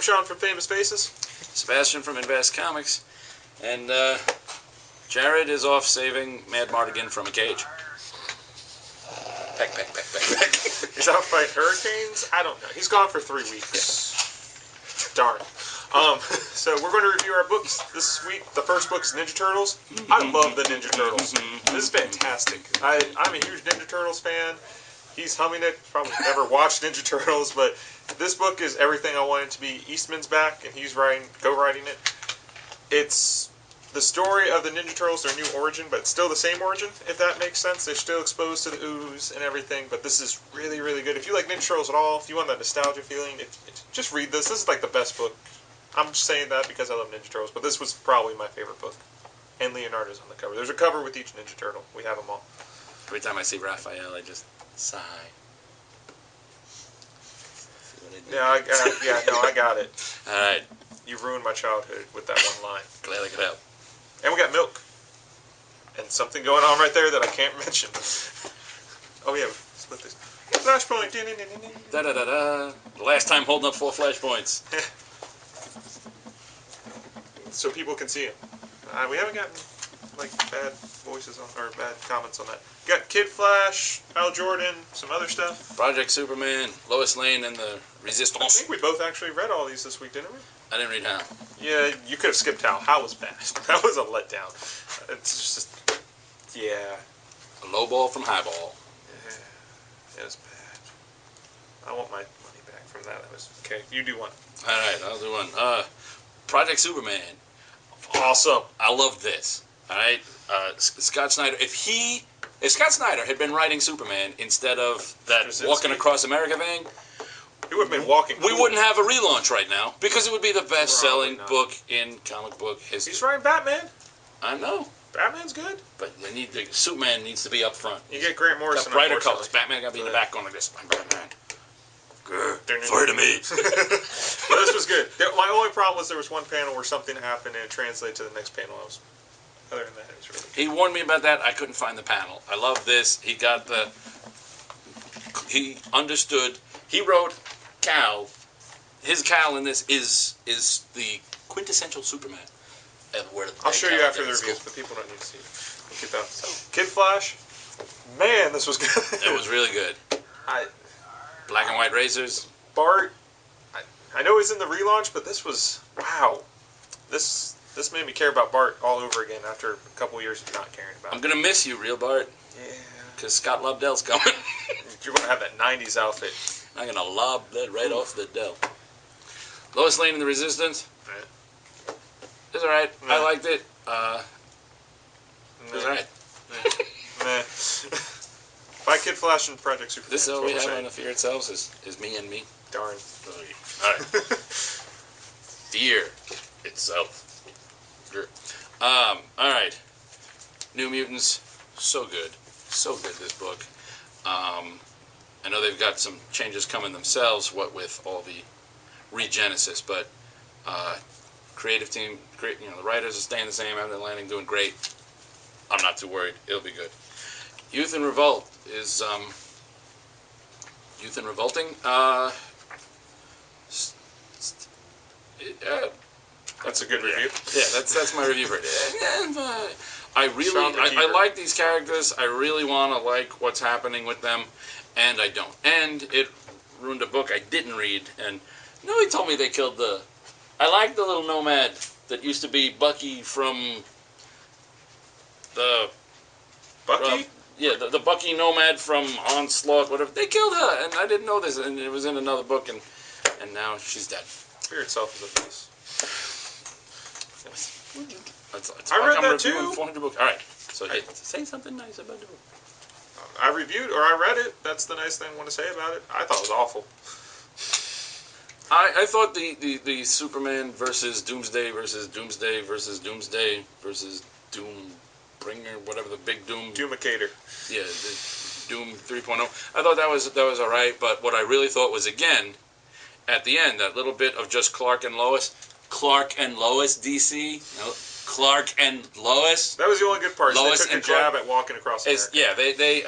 I'm Shaun from Famous Faces. Sebastian from InvestComics. And Jared is off saving Mad Mardigan from a cage. Peck, peck, peck, peck, peck. He's out fighting hurricanes? I don't know. He's gone for 3 weeks. Yeah. Darn. So we're going to review our books this week. The first book is Ninja Turtles. I love the Ninja Turtles. This is fantastic. I'm a huge Ninja Turtles fan. He's humming it. Probably never watched Ninja Turtles, but this book is everything I want it to be. Eastman's back, and he's co-writing it. It's the story of the Ninja Turtles, their new origin, but still the same origin, if that makes sense. They're still exposed to the ooze and everything, but this is really, really good. If you like Ninja Turtles at all, if you want that nostalgia feeling, just read this. This is like the best book. I'm just saying that because I love Ninja Turtles, but this was probably my favorite book. And Leonardo's on the cover. There's a cover with each Ninja Turtle. We have them all. Every time I see Raphael, I just sigh. I got it. Alright. You ruined my childhood with that one line. Glad I could help. And we got milk. And something going on right there that I can't mention. Oh yeah, split this. Flashpoint. Da-da-da-da. The last time holding up 4 flashpoints. So people can see it. We haven't gotten like bad voices on or bad comments on that. Got Kid Flash, Al Jordan, some other stuff. Project Superman, Lois Lane, and the Resistance. I think we both actually read all these this week, didn't we? I didn't read Hal. Yeah, you could have skipped Hal. Hal was bad. That was a letdown. It's just, yeah. A low ball from high ball. Yeah, it was bad. I want my money back from that. That was okay. You do one. All right, I'll do one. Project Superman. Awesome. I love this. All right, Scott Snyder. If Scott Snyder had been writing Superman instead of that Krasinski. Walking Across America thing, He would have been walking. we wouldn't have a relaunch right now because it would be the best-selling not. book in comic book history. He's writing Batman. I know, Batman's good. but Superman needs to be up front. You get Grant Morrison. Got brighter unfortunately. colors. Batman got to be in the back going like this. I'm Batman. Good. Fire to me. But this was good. My only problem was there was one panel where something happened and it translated to the next panel. Other than that, it was really good. He warned me about that. I couldn't find the panel. I love this. He understood. He wrote Cal. His Cal in this is the quintessential Superman. I'll show you after the reviews, but people don't need to see it. We'll keep that. Kid Flash. Man, this was good. It was really good. Black and white razors. Bart. I know he's in the relaunch, but this was wow. This made me care about Bart all over again after a couple years of not caring about him. I'm gonna miss you, real Bart. Yeah. Because Scott Lobdell's coming. You're gonna have that '90s outfit. I'm gonna lob that right off the Dell. Lois Lane and the Resistance. It's alright. Nah. I liked it. It was alright. Nah. By Kid Flash and Project Superman. This is all we have on the Fear Itself is me and me. Darn. Alright. Fear Itself. Alright. New Mutants. So good. So good, this book. I know they've got some changes coming themselves, what with all the regenesis, but creative team, the writers are staying the same, Evan Lanning doing great. I'm not too worried. It'll be good. Youth in Revolt is Youth in Revolting. That's a good review. Yeah, that's my review for it. I like these characters. I really want to like what's happening with them, and I don't. And it ruined a book I didn't read. And nobody told me they killed the. I like the little nomad that used to be Bucky from the. Bucky? Yeah, the Bucky nomad from Onslaught, whatever. They killed her, and I didn't know this, and it was in another book, and now she's dead. Fear Itself is a piece. It's I read I'm that reviewing too. 400 books. All right, so say something nice about the book. I reviewed, or I read it. That's the nice thing I want to say about it. I thought it was awful. I thought the Superman versus Doomsday versus Doomsday versus Doomsday versus Doombringer, whatever the big Doom. Doomicator. Yeah, the Doom 3.0. I thought that was all right, but what I really thought was, again, at the end, that little bit of just Clark and Lois DC. Clark and Lois. That was the only good part. Lois They took and a jab Clark at walking across America. Yeah, they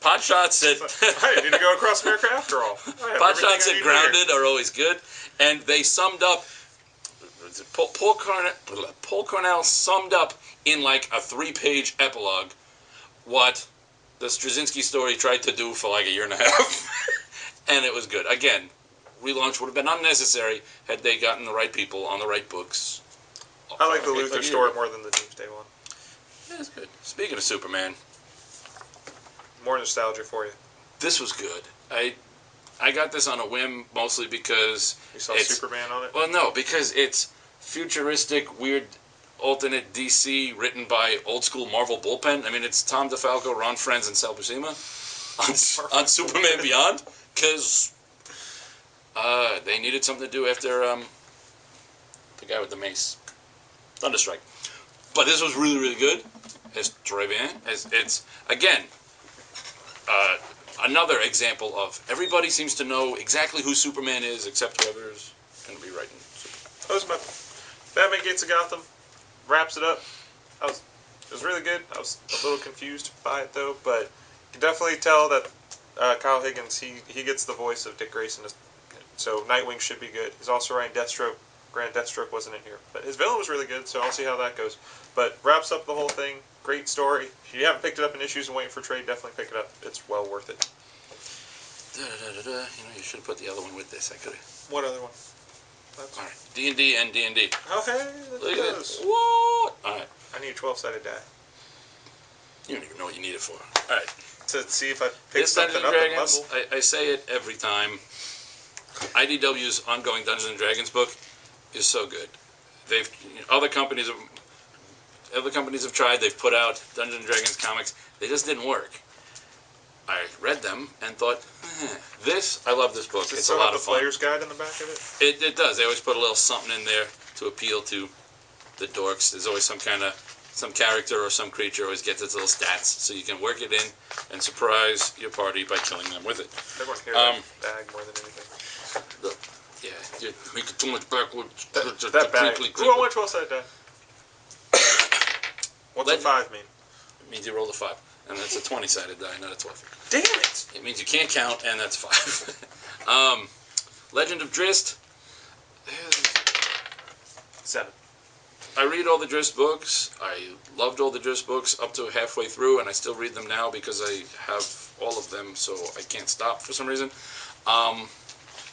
pot shots at I didn't need to go across America after all. pot shots at Grounded are always good, and they summed up. Paul Cornell summed up in like a 3-page epilogue what the Straczynski story tried to do for like a year and a half, and it was good. Again, relaunch would have been unnecessary had they gotten the right people on the right books. I like the Luthor story more than the Doomsday one. Yeah, it's good. Speaking of Superman, more nostalgia for you. This was good. I got this on a whim mostly because you saw Superman on it. Well, no, because it's futuristic, weird, alternate DC written by old school Marvel bullpen. I mean, it's Tom DeFalco, Ron Frenz, and Sal Buscema on Superman Beyond, because they needed something to do after the guy with the mace, Thunderstrike. But this was really, really good. It's très bien. It's again another example of everybody seems to know exactly who Superman is, except whoever's going to be writing Superman. That was my Batman Gates of Gotham. Wraps it up. It was really good. I was a little confused by it though, but you can definitely tell that Kyle Higgins he gets the voice of Dick Grayson, so Nightwing should be good. He's also writing Deathstroke. Grant Deathstroke wasn't in here, but his villain was really good, so I'll see how that goes. But wraps up the whole thing. Great story. If you haven't picked it up in issues and waiting for trade, definitely pick it up. It's well worth it. You know, you should have put the other one with this. I could have. What other one? All right, D&D and D&D. Oh, hey, look at this. What? All right. I need a 12-sided die. You don't even know what you need it for. All right. To see if I pick something up and level. I say it every time. IDW's ongoing Dungeons and Dragons book is so good. Other companies have tried. They've put out Dungeons and Dragons comics. They just didn't work. I read them and thought, I love this book. It's a lot of fun. Does it still have the player's guide in the back of it? It does. They always put a little something in there to appeal to the dorks. There's always some character or some creature always gets its little stats, so you can work it in and surprise your party by killing them with it. Everyone hears that bag more than anything. You're making too much backwards. That bag. Ooh, I want 12-sided die. What's a 5 mean? It means you rolled a 5. And that's a 20-sided die, not a 12. Damn it! It means you can't count, and that's 5. Legend of DRIZZT. 7. I read all the DRIZZT books. I loved all the DRIZZT books up to halfway through, and I still read them now because I have all of them, so I can't stop for some reason.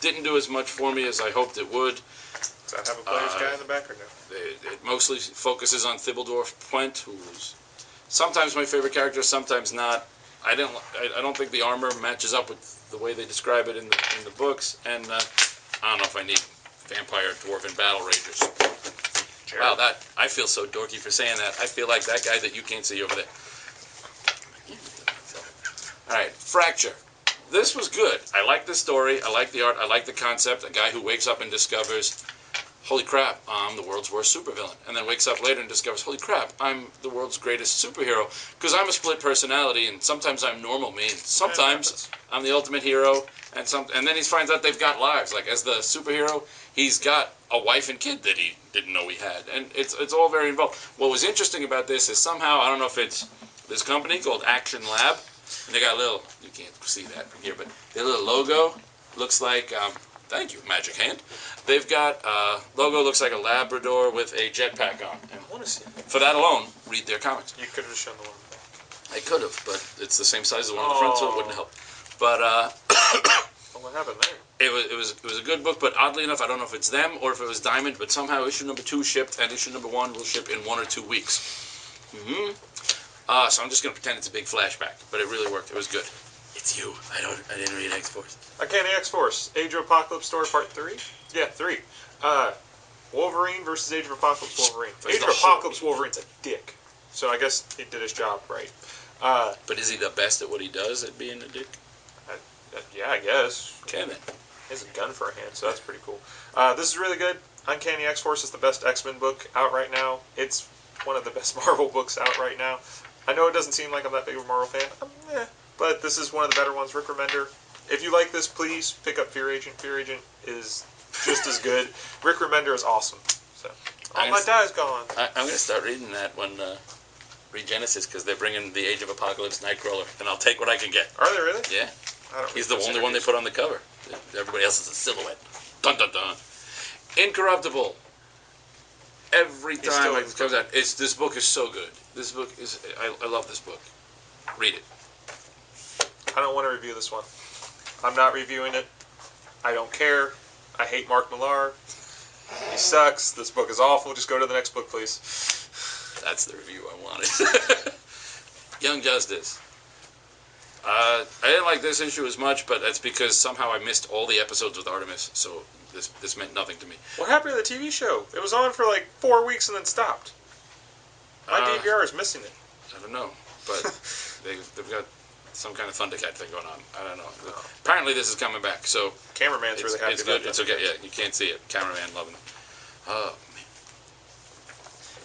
Didn't do as much for me as I hoped it would. Does that have a player's guy in the back or no? It mostly focuses on Thibbledorf Puente, who's sometimes my favorite character, sometimes not. I don't think the armor matches up with the way they describe it in the books, and I don't know if I need vampire dwarven battle ragers. Sure. Wow, I feel so dorky for saying that. I feel like that guy that you can't see over there. All right, Fracture. This was good. I like the story. I like the art. I like the concept. A guy who wakes up and discovers, holy crap, I'm the world's worst supervillain. And then wakes up later and discovers, holy crap, I'm the world's greatest superhero. Because I'm a split personality, and sometimes I'm normal me, and sometimes I'm the ultimate hero, and then he finds out they've got lives. Like, as the superhero, he's got a wife and kid that he didn't know he had. And it's all very involved. What was interesting about this is somehow, I don't know if it's this company called Action Lab, and they got a little, you can't see that from here, but their little logo looks like, thank you, Magic Hand. They've got, logo looks like a Labrador with a jetpack on. And I want to see that. For that alone, read their comics. You could have shown the one in the back. I could have, but it's the same size as the one in the front, so it wouldn't help. But, well, what happened there? It was a good book, but oddly enough, I don't know if it's them or if it was Diamond, but somehow issue number 2 shipped, and issue number 1 will ship in 1 or 2 weeks. So I'm just going to pretend it's a big flashback, but it really worked. It was good. It's you. I didn't read X-Force. Uncanny X-Force, Age of Apocalypse story part 3? Yeah, 3. Wolverine versus Age of Apocalypse Wolverine. Age of Apocalypse Wolverine's a dick. So I guess he did his job right. But is he the best at what he does at being a dick? Yeah, I guess. Okay, then. He has a gun for a hand, so that's pretty cool. This is really good. Uncanny X-Force is the best X-Men book out right now. It's one of the best Marvel books out right now. I know it doesn't seem like I'm that big of a Marvel fan, but this is one of the better ones. Rick Remender. If you like this, please pick up Fear Agent. Fear Agent is just as good. Rick Remender is awesome. So all my dye's gone. I'm gonna start reading that one, Regenesis, because they're bringing the Age of Apocalypse Nightcrawler, and I'll take what I can get. Are they really? Yeah. I don't He's the only one they put on the cover. Everybody else is a silhouette. Dun dun dun. Incorruptible. Every time it comes out, this book is so good. This book is, I love this book. Read it. I don't want to review this one. I'm not reviewing it. I don't care. I hate Mark Millar. He sucks. This book is awful. Just go to the next book, please. That's the review I wanted. Young Justice. I didn't like this issue as much, but that's because somehow I missed all the episodes with Artemis, so this meant nothing to me. What happened to the TV show? It was on for like 4 weeks and then stopped. My DVR is missing it. I don't know, but they've got some kind of Thundercat thing going on. I don't know. Oh. Apparently this is coming back, so... Cameraman's really happy. It's good. It's okay. Yeah, you can't see it. Cameraman loving it. Oh, man.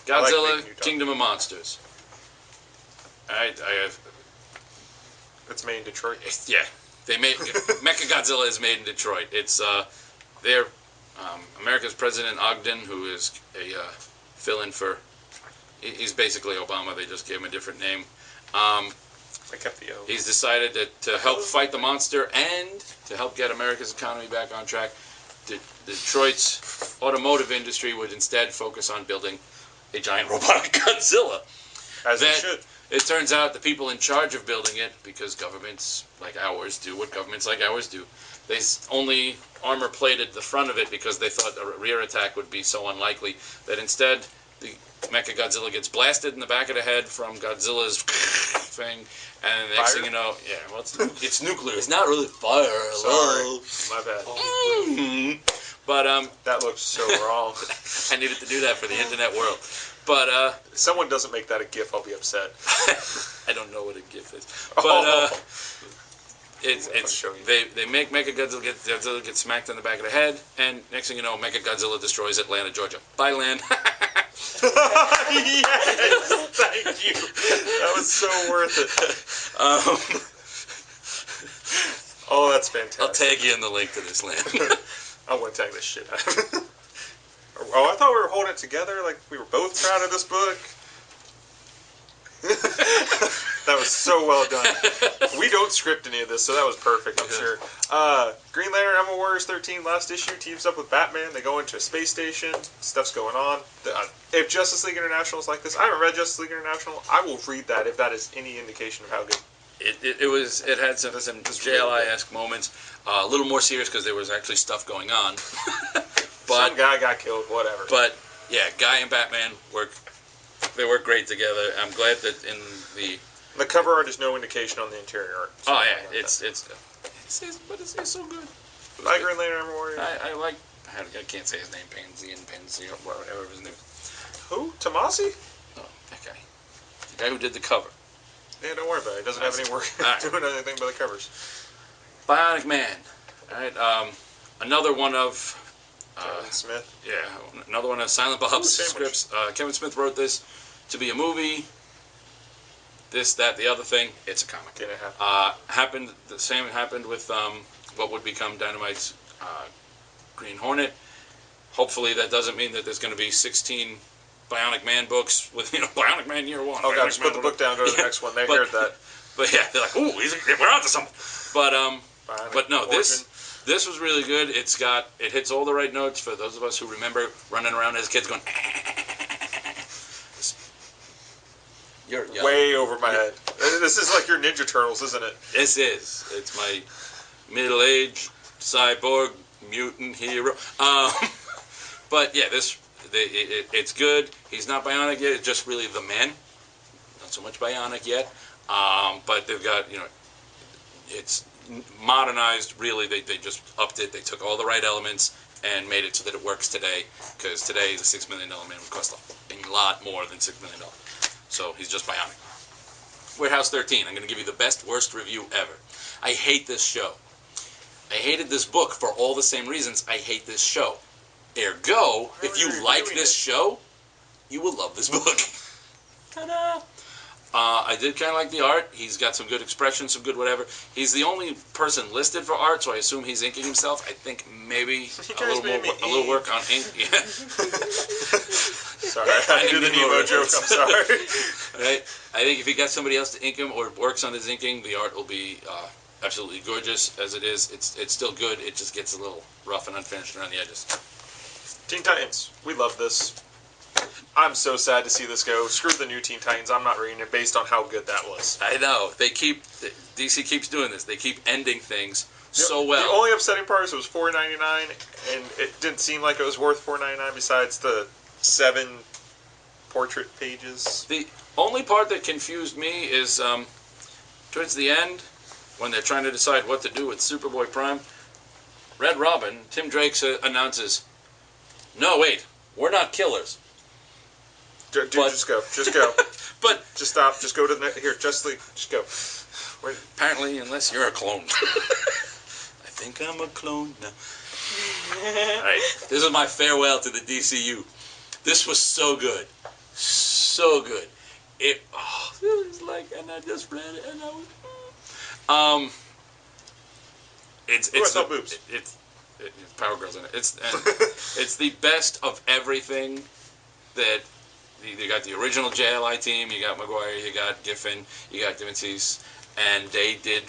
Godzilla, like Kingdom of Monsters. I have... It's made in Detroit. Yeah. They made... Mechagodzilla is made in Detroit. It's, they're... America's President Ogden, who is a fill-in for... He's basically Obama. They just gave him a different name. I kept the O. He's decided that to help fight the monster and to help get America's economy back on track, Detroit's automotive industry would instead focus on building a giant robotic Godzilla. As it should. It turns out the people in charge of building it, because governments like ours do what governments like ours do, they only armor-plated the front of it because they thought a rear attack would be so unlikely that instead the Mechagodzilla gets blasted in the back of the head from Godzilla's thing, and the next thing you know, yeah, well, it's nuclear. It's not really fire. Sorry, my bad. But that looks so wrong. I needed to do that for the internet world. But if someone doesn't make that a GIF, I'll be upset. I don't know what a GIF is. But they make Mechagodzilla get smacked in the back of the head, and next thing you know, Mechagodzilla destroys Atlanta, Georgia. Bye, land. Yes, thank you. That was so worth it. Oh, that's fantastic. I'll tag you in the link to this land. I want to tag this shit out of it. Oh, I thought we were holding it together, like we were both proud of this book. That was so well done. We don't script any of this, so that was perfect, I'm sure. Green Lantern, Emerald Warriors 13, last issue, teams up with Batman. They go into a space station. Stuff's going on. If Justice League International is like this, I haven't read Justice League International. I will read that if that is any indication of how good. It had some JLI-esque moments. A little more serious because there was actually stuff going on. But some guy got killed, whatever. But yeah, Guy and Batman work great together. I'm glad that in the cover art is no indication on the interior art. So oh yeah, it's so good. I Green Lantern, Emerald Warrior. I like. I can't say his name. Pansy or whatever his name is. Who? Tomasi? Oh, that guy. The guy who did the cover. Yeah, don't worry about it. He doesn't have any work doing anything but the covers. Bionic Man. All right. Another one of. Kevin Smith. Yeah, another one of Silent Bob's scripts. Kevin Smith wrote this to be a movie. This, that, the other thing. It's a comic. Didn't happen. The same happened with what would become Dynamite's Green Hornet. Hopefully that doesn't mean that there's going to be 16 Bionic Man books with Bionic Man year 1. Oh God, just put the book down, go to the next one. They heard that. But yeah, they're like, ooh, we're onto something. But no, this was really good. It hits all the right notes for those of us who remember running around as kids going. You're young. Way over my head. This is like your Ninja Turtles, isn't it? This is. It's my middle-aged cyborg mutant hero. But yeah, it's good. He's not bionic yet. It's just really the man. Not so much bionic yet. But they've got it's modernized. Really, they just upped it. They took all the right elements and made it so that it works today. Because today the $6 million man would cost a lot more than $6 million. So he's just bionic. Warehouse 13. I'm going to give you the best, worst review ever. I hate this show. I hated this book for all the same reasons I hate this show. Ergo, if you like this show, you will love this book. Ta-da! I did kind of like the art. He's got some good expression, some good whatever. He's the only person listed for art, so I assume he's inking himself. I think maybe a little work on ink. Yeah. Sorry, I do the Nemo joke. I'm sorry. Right? I think if he got somebody else to ink him or works on his inking, the art will be absolutely gorgeous as it is. It's still good. It just gets a little rough and unfinished around the edges. Teen Titans. We love this. I'm so sad to see this go. Screw the new Teen Titans. I'm not reading it based on how good that was. I know. DC keeps doing this. They keep ending things so well. The only upsetting part is it was $4.99, and it didn't seem like it was worth $4.99 besides the 7 portrait pages. The only part that confused me is towards the end, when they're trying to decide what to do with Superboy Prime, Red Robin, Tim Drake announces, "No, wait, we're not killers." Dude, just go. Just go. But just stop. Just go to the... Here, just leave. Just go. Wait. Apparently, unless you're a clone. I think I'm a clone now. Alright, this is my farewell to the DCU. This was so good. So good. It was like, and I just read it, and I was... It's Power Girls in it. It's the best of everything that... You got the original JLI team, you got Maguire, you got Giffen, you got Dimittis, and they did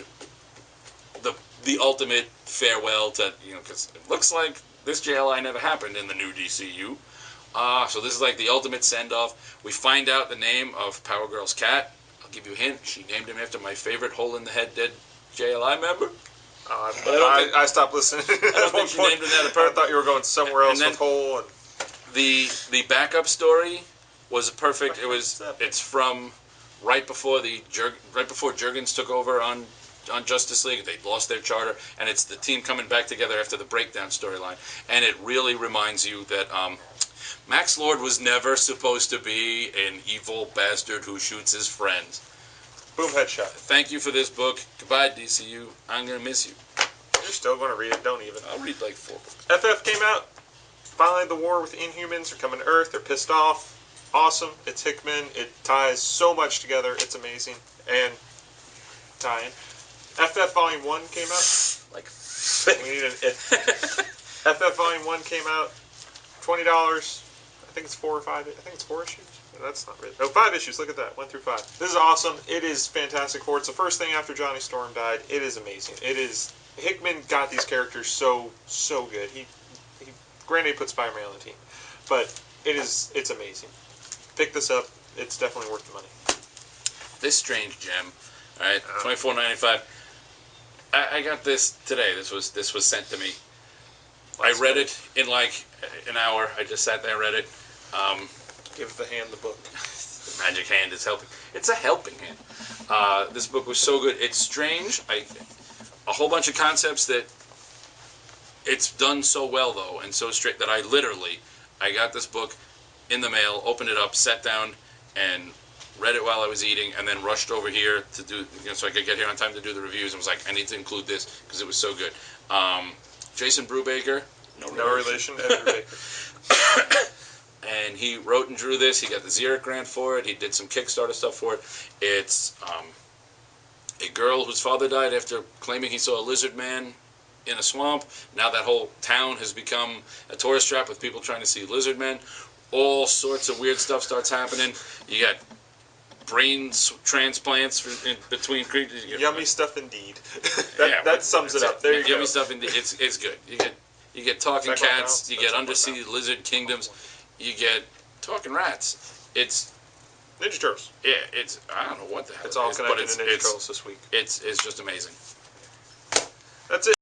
the ultimate farewell to, because it looks like this JLI never happened in the new DCU. So this is like the ultimate send-off. We find out the name of Power Girl's cat. I'll give you a hint. She named him after my favorite hole-in-the-head dead JLI member. I stopped listening. I don't think she named him that. I thought you were going somewhere else with Hole. The backup story was perfect. It's from right before Jurgens took over on Justice League. They lost their charter, and it's the team coming back together after the breakdown storyline. And it really reminds you that Max Lord was never supposed to be an evil bastard who shoots his friends. Boom, headshot. Thank you for this book. Goodbye, DCU. I'm gonna miss you. You're still gonna read it. Don't even. I'll read like 4 books. FF came out. Finally, the war with Inhumans are coming to Earth. They're pissed off. Awesome. It's Hickman. It ties so much together. It's amazing. And tie-in. FF Volume 1 came out. We need an FF Volume 1 came out. $20. I think it's 4 or 5. I think it's 4 issues. That's not right. Oh, 5 issues. Look at that. 1 through 5. This is awesome. It is Fantastic Four. It's the first thing after Johnny Storm died. It is amazing. It is... Hickman got these characters so good. He granted, he put Spider-Man on the team. But it's amazing. Pick this up. It's definitely worth the money. This strange gem. Alright, $24.95. I got this today. This was sent to me. I read it in like an hour. I just sat there and read it. Give the hand the book. The magic hand is helping. It's a helping hand. This book was so good. It's strange. A whole bunch of concepts that it's done so well though, and so straight that I got this book in the mail, opened it up, sat down, and read it while I was eating, and then rushed over here to do, so I could get here on time to do the reviews, and was like, I need to include this because it was so good. Jason Brubaker, no relation to Brubaker. And he wrote and drew this. He got the Xeric grant for it. He did some Kickstarter stuff for it. It's a girl whose father died after claiming he saw a lizard man in a swamp. Now that whole town has become a tourist trap with people trying to see lizard men. All sorts of weird stuff starts happening. You got brain transplants in between creatures. Yummy stuff indeed. that sums it up. There you go. Yummy stuff indeed. It's good. You get talking cats. You get undersea lizard kingdoms. You get talking rats. It's Ninja Turtles. Yeah, it's I don't know what the hell it's all it is, connected but to Ninja Turtles this week. It's just amazing. That's it.